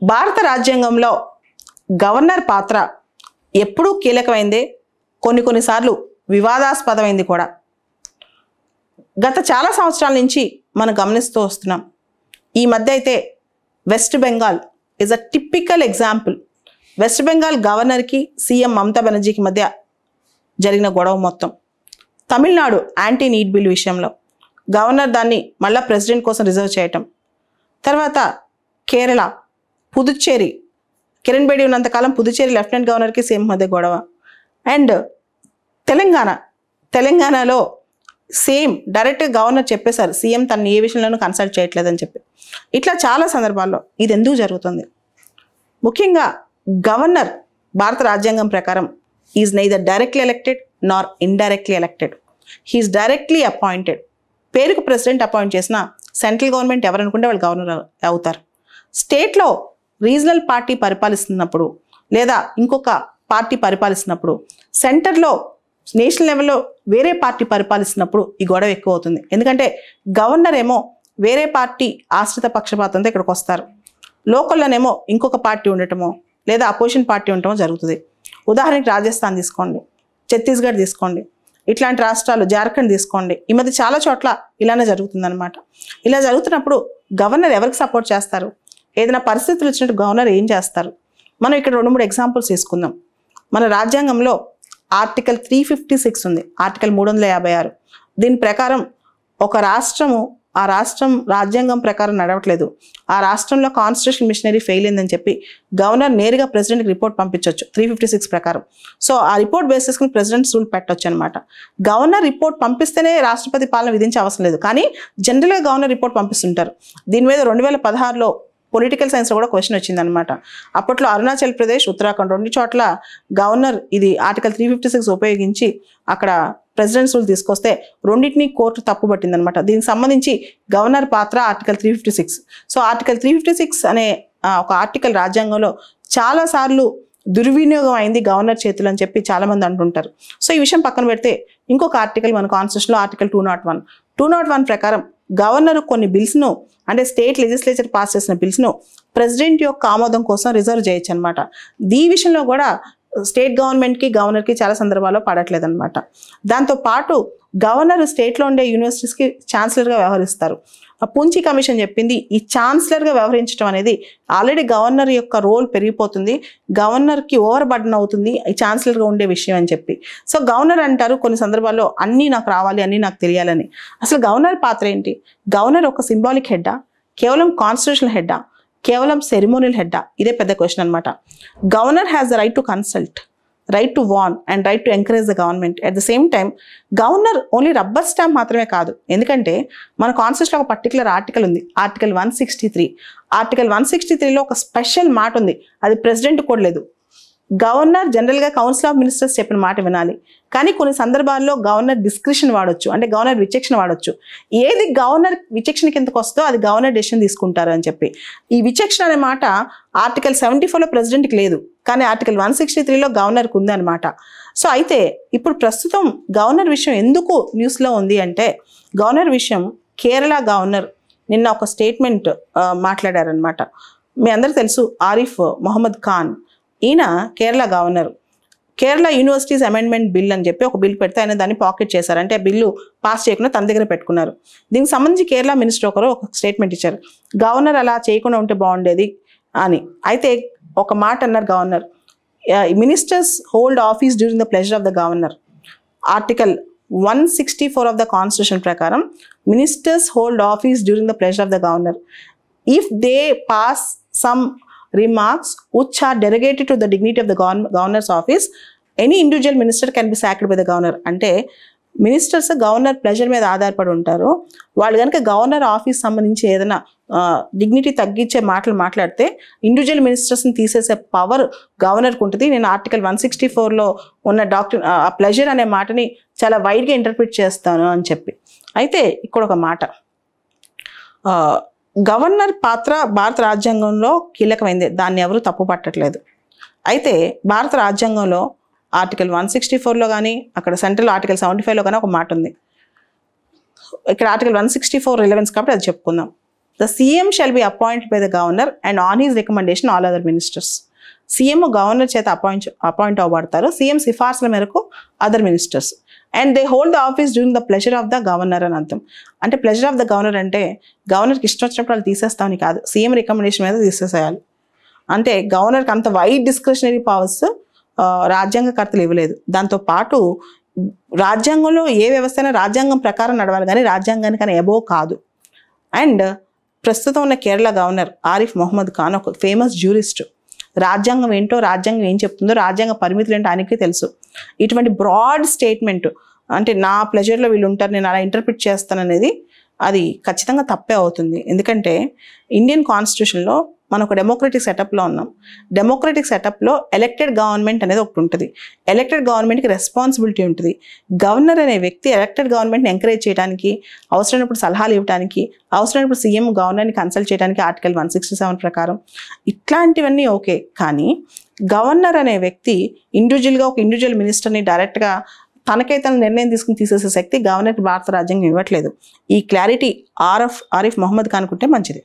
భారత రాజ్యాంగంలో గవర్నర్ పాత్ర ఎప్పుడూ కీలకమైందే, కొన్నిసార్లు వివాదాస్పదమైంది కూడా. గత చాలా సంవత్సరాల నుంచి మనం గమనిస్తూ వస్తున్నాం. ఈ మధ్య అయితే west Bengal is a typical example. West Bengal గవర్నర్కి సీఎం మమతా బెనర్జీకి మధ్య జరిగిన గొడవ మొత్తం. తమిళనాడు యాంటీ నీట్ బిల్ విషయంలో గవర్నర్ దాన్ని మళ్ళా ప్రెసిడెంట్ కోసం రిజర్వ్ చేయటం. తర్వాత కేరళ, పుదుచ్చేరి, కిరణ్ బేడి ఉన్నంతకాలం పుదుచ్చేరి లెఫ్టినెంట్ గవర్నర్కి సీఎం మధ్య గొడవ. అండ్ తెలంగాణలో సేమ్ డైరెక్ట్గా గవర్నర్ చెప్పేశారు సీఎం తను ఏ విషయంలోనూ కన్సల్ట్ చేయట్లేదని చెప్పి. ఇట్లా చాలా సందర్భాల్లో ఇది ఎందుకు జరుగుతుంది? ముఖ్యంగా గవర్నర్ భారత రాజ్యాంగం ప్రకారం is neither directly elected nor indirectly elected. He is directly appointed. పేరుకు ప్రెసిడెంట్ అపాయింట్ చేసిన సెంట్రల్ గవర్నమెంట్ ఎవరనుకుంటే వాళ్ళు గవర్నర్ అవుతారు. స్టేట్లో రీజనల్ పార్టీ పరిపాలిస్తున్నప్పుడు లేదా ఇంకొక పార్టీ పరిపాలిస్తున్నప్పుడు, సెంటర్లో నేషనల్ లెవెల్లో వేరే పార్టీ పరిపాలిస్తున్నప్పుడు ఈ గొడవ ఎక్కువ అవుతుంది. ఎందుకంటే గవర్నర్ ఏమో వేరే పార్టీ ఆశ్రిత పక్షపాతంతో ఇక్కడికి వస్తారు, లోకల్లోనేమో ఇంకొక పార్టీ ఉండటమో లేదా అపోజిషన్ పార్టీ ఉండటమో జరుగుతుంది. ఉదాహరణకి రాజస్థాన్ తీసుకోండి, ఛత్తీస్గఢ్ తీసుకోండి, ఇట్లాంటి రాష్ట్రాలు, జార్ఖండ్ తీసుకోండి. ఈ మధ్య చాలా చోట్ల ఇలానే జరుగుతుందన్నమాట. ఇలా జరుగుతున్నప్పుడు గవర్నర్ ఎవరికి సపోర్ట్ చేస్తారు? ఏదైనా పరిస్థితులు వచ్చినట్టు గవర్నర్ ఏం చేస్తారు? మనం ఇక్కడ 2-3 ఎగ్జాంపుల్స్ తీసుకుందాం. మన రాజ్యాంగంలో ఆర్టికల్ 356 ఉంది, ఆర్టికల్ 356. దీని ప్రకారం ఒక రాష్ట్రము ఆ రాష్ట్రం రాజ్యాంగం ప్రకారం నడవట్లేదు, ఆ రాష్ట్రంలో కాన్స్టిట్యూషన్ మిషనరీ ఫెయిల్ అయిందని చెప్పి గవర్నర్ నేరుగా ప్రెసిడెంట్కి రిపోర్ట్ పంపించవచ్చు 356 ప్రకారం. సో ఆ రిపోర్ట్ బేసిస్కి ప్రెసిడెంట్ రూల్ పెట్టవచ్చు అనమాట. గవర్నర్ రిపోర్ట్ పంపిస్తేనే రాష్ట్రపతి పాలన విధించే అవసరం లేదు, కానీ జనరల్గా గవర్నర్ రిపోర్ట్ పంపిస్తుంటారు. దీని మీద 2016లో పొలిటికల్ సైన్స్లో కూడా క్వశ్చన్ వచ్చిందనమాట. అప్పట్లో అరుణాచల్ ప్రదేశ్, ఉత్తరాఖండ్ 2 చోట్ల గవర్నర్ ఇది ఆర్టికల్ 356 ఉపయోగించి అక్కడ ప్రెసిడెంట్స్ రూల్ తీసుకొస్తే రెండింటినీ కోర్టు తప్పు పట్టిందనమాట. దీనికి సంబంధించి గవర్నర్ పాత్ర ఆర్టికల్ 356. సో ఆర్టికల్ 356 అనే ఒక ఆర్టికల్ రాజ్యాంగంలో చాలాసార్లు దుర్వినియోగం అయింది గవర్నర్ చేతులు అని చెప్పి చాలామంది అంటుంటారు. సో ఈ విషయం పక్కన పెడితే ఇంకొక ఆర్టికల్ మన కాన్స్టిట్యూషన్లో ఆర్టికల్ 201 ప్రకారం గవర్నర్ కొన్ని బిల్స్ను, అంటే స్టేట్ లెజిస్లేచర్ పాస్ చేసిన బిల్స్ను ప్రెసిడెంట్ యొక్క ఆమోదం కోసం రిజర్వ్ చేయొచ్చు అనమాట. ఈ విషయంలో కూడా స్టేట్ గవర్నమెంట్కి గవర్నర్కి చాలా సందర్భాల్లో పడట్లేదు అనమాట. దాంతోపాటు గవర్నర్ స్టేట్లో ఉండే యూనివర్సిటీస్కి ఛాన్సలర్గా వ్యవహరిస్తారు. పూంచి కమిషన్ చెప్పింది ఈ ఛాన్సలర్గా వ్యవహరించడం అనేది ఆల్రెడీ గవర్నర్ యొక్క రోల్ పెరిగిపోతుంది, గవర్నర్కి ఓవర్ బర్డన్ అవుతుంది ఈ ఛాన్సలర్గా ఉండే విషయం అని చెప్పి. సో గవర్నర్ అంటారు కొన్ని సందర్భాల్లో అన్నీ నాకు రావాలి, అన్నీ నాకు తెలియాలని. అసలు గవర్నర్ పాత్ర ఏంటి? గవర్నర్ ఒక సింబాలిక్ హెడ్డా, కేవలం కాన్స్టిట్యూషనల్ హెడ్డా, కేవలం సెరిమోనియల్ హెడ్డా? ఇదే పెద్ద క్వశ్చన్ అనమాట. Governor has the right to consult, right to warn and right to encourage the government. At the same time governor only rubber stamp మాత్రమే కాదు. ఎందుకంటే మన కాన్స్టిట్యూషన్లో ఒక పర్టికులర్ ఆర్టికల్ ఉంది, ఆర్టికల్ 163. ఆర్టికల్ 163లో ఒక స్పెషల్ మాట ఉంది, అది ప్రెసిడెంట్ కూడా లేదు. గవర్నర్ జనరల్గా కౌన్సిల్ ఆఫ్ మినిస్టర్స్ చెప్పిన మాట వినాలి, కానీ కొన్ని సందర్భాల్లో గవర్నర్ డిస్క్రిషన్ వాడొచ్చు, అంటే గవర్నర్ విచక్షణ వాడొచ్చు. ఏది గవర్నర్ విచక్షణ కిందకు వస్తుందో అది గవర్నర్ డెసిషన్ తీసుకుంటారు అని చెప్పి. ఈ విచక్షణ అనే మాట ఆర్టికల్ 74లో ప్రెసిడెంట్కి లేదు, కానీ ఆర్టికల్ 163లో గవర్నర్కి ఉంది అనమాట. సో అయితే ఇప్పుడు ప్రస్తుతం గవర్నర్ విషయం ఎందుకు న్యూస్లో ఉంది అంటే, గవర్నర్ విషయం కేరళ గవర్నర్ నిన్న ఒక స్టేట్మెంట్ మాట్లాడారనమాట. మీ అందరికీ తెలుసు ఆరిఫ్ మొహమ్మద్ ఖాన్, ఈయన Kerala governor. Kerala universities amendment bill అని చెప్పి ఒక బిల్ పెడితే ఆయన దాన్ని పాకెట్ చేశారు, అంటే బిల్లు పాస్ చేయకుండా తన దగ్గర పెట్టుకున్నారు. దీనికి సంబంధించి కేరళ మినిస్టర్ ఒకరు ఒక స్టేట్మెంట్ ఇచ్చారు, గవర్నర్ అలా చేయకుండా ఉంటే బాగుండేది అని. అయితే ఒక మాట అన్నారు governor, ministers hold office during the pleasure of the governor. Article 164 of the constitution ప్రకారం ministers hold office during the pleasure of the governor if they pass some remarks which are derogated to the dignity of the governor's office, any individual minister can be sacked by the governor. అంటే ministers governor pleasure మీద ఆధారపడి ఉంటారు. వాళ్ళు కనుక governor office సంబంధించి ఏదైనా dignity తగ్గించే మాటలు మాట్లాడితే ఇండివిజువల్ మినిస్టర్స్ని తీసేసే పవర్ గవర్నర్కి ఉంటుంది. నేను ఆర్టికల్ 164లో ఉన్న ఆ ప్లెజర్ అనే మాటని చాలా వైడ్గా ఇంటర్ప్రిట్ చేస్తాను అని చెప్పి. అయితే ఇక్కడ ఒక మాట, గవర్నర్ పాత్ర భారత రాజ్యాంగంలో కీలకమైంది, దాన్ని ఎవరు తప్పు పట్టట్లేదు. అయితే భారత రాజ్యాంగంలో ఆర్టికల్ 164లో కానీ అక్కడ సెంట్రల్ ఆర్టికల్ 75లో కానీ ఒక మాట ఉంది. ఇక్కడ ఆర్టికల్ 164 రిలవెన్స్ కాబట్టి అది చెప్పుకుందాం. The CM shall be appointed by the governor and on his recommendation all other ministers. CM governor చేత అపాయింట్ అవ్వబడతారు, సీఎం సిఫార్సుల మేరకు other ministers. And they hold the office during the pleasure of the governor అని అర్థం. అంటే pleasure of the governor అంటే గవర్నర్కి ఇష్టం వచ్చినప్పుడు వాళ్ళు తీసేస్తామని కాదు, సీఎం రికమెండేషన్ మీద తీసేసేయాలి. అంటే గవర్నర్కి అంత వైడ్ డిస్క్రిషనరీ పవర్స్ రాజ్యాంగకర్తలు ఇవ్వలేదు. దాంతోపాటు రాజ్యాంగంలో ఏ వ్యవస్థ అయినా రాజ్యాంగం ప్రకారం నడవాలి, కానీ రాజ్యాంగానికన్నా ఎబో కాదు. అండ్ ప్రస్తుతం ఉన్న కేరళ గవర్నర్ ఆరిఫ్ మొహమ్మద్ ఖాన్ ఒక ఫేమస్ జ్యూరిస్ట్. రాజ్యాంగం ఏంటో, రాజ్యాంగం ఏం చెప్తుందో, రాజ్యాంగ పరిమితులు ఏంటో ఆయనకి తెలుసు. ఇటువంటి బ్రాడ్ స్టేట్మెంట్ అంటే నా ప్లెజర్లో వీళ్ళు ఉంటారు, నేను అలా ఇంటర్ప్రిట్ చేస్తాననేది అది ఖచ్చితంగా తప్పే అవుతుంది. ఎందుకంటే ఇండియన్ కాన్స్టిట్యూషన్లో మనం ఒక డెమోక్రటిక్ సెటప్లో ఉన్నాం. డెమోక్రటిక్ సెటప్లో ఎలక్టెడ్ గవర్నమెంట్ అనేది ఒకటి ఉంటుంది. ఎలక్టెడ్ గవర్నమెంట్కి రెస్పాన్సిబిలిటీ ఉంటుంది. గవర్నర్ అనే వ్యక్తి ఎలక్టెడ్ గవర్నమెంట్ని ఎంకరేజ్ చేయడానికి, అవసరమైనప్పుడు సలహాలు ఇవ్వడానికి, అవసరమైనప్పుడు సీఎం గవర్నర్ని కన్సల్ట్ చేయడానికి ఆర్టికల్ 167 ప్రకారం ఇట్లాంటివన్నీ ఓకే. కానీ గవర్నర్ అనే వ్యక్తి ఇండివిజువల్గా ఒక ఇండివిజువల్ మినిస్టర్ని డైరెక్ట్గా తనకై తన నిర్ణయం తీసుకుని తీసేసే శక్తి గవర్నర్కి భారత రాజ్యాంగం ఇవ్వట్లేదు. ఈ క్లారిటీ ఆరిఫ్ మొహమ్మద్ ఖాన్ కుంటే మంచిది.